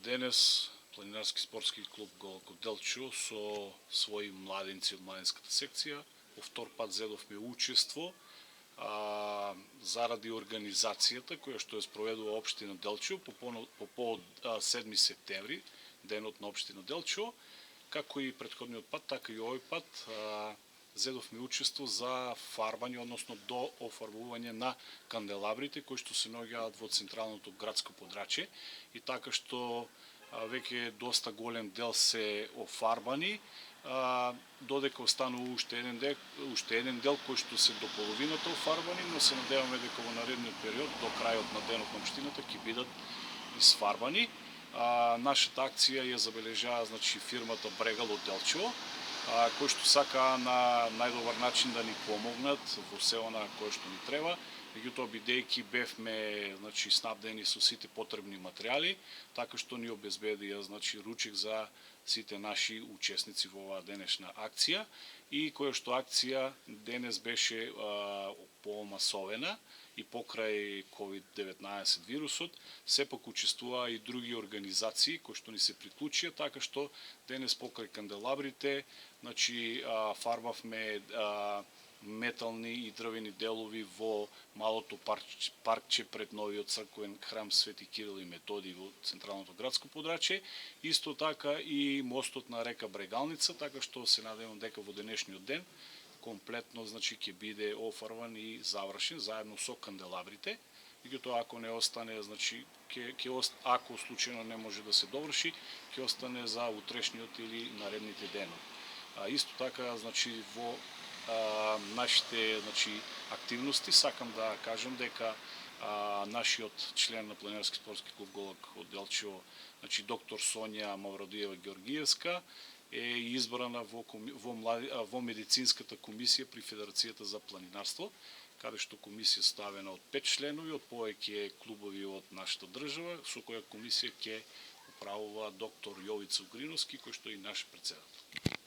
Денес планинарски спортски клуб Голак од Делчо со своји младенци од младенската секција по втор пат зедовме учество заради организацијата која што ја спроведува општина Делчо по повод 7 септември, денот на општина Делчо, како и претходниот пат, така и овој пат зедовме учество за фарбање, односно до офарбување на канделабрите кои што се наоѓаат во централното градско подрачје и така што веќе доста голем дел се офарбани, додека останува уште еден дел кој што се до половината офарбани, но се надеваме дека во наредниот период до крајот на денот на општината ќе бидат исфарбани. Нашата акција ја забележаа фирмата Брегал од Делчево, кои што сакаа на најдобар начин да ни помогнат во се она кое што ни треба. Меѓутоа, бидејќи бевме снабдени со сите потребни материјали, така што ни обезбедија ручек за сите наши учесници во оваа денешна акција и која што акција денес беше помасовена и покрај COVID-19 вирусот, сепак учествуваа и други организации кои што ни се приклучија, така што денес покрај канделабрите, фарбавме метални и дрвени делови во малото паркче пред новиот црковен храм Свети Кирил и Методий во централното градско подрачје, исто така и мостот на река Брегалница, така што се надевам дека во денешниот ден комплетно ќе биде офарбан и завршен заедно со канделабрите. Меѓутоа, ако не остане, ако случајно не може да се доврши, ќе остане за утрешниот или наредните денови. Исто така, во нашите активности сакам да кажам дека нашиот член на планинарски спортски клуб Голак од Делчево, доктор Сонја Мавродиева Георгиевска, е избрана во медицинската комисија при Федерацијата за планинарство, каде што комисија ставена од 5 членови од повеќе клубови од нашата држава, со која комисија ќе управува доктор Јовица Угриновски, кој што е и наш претседател.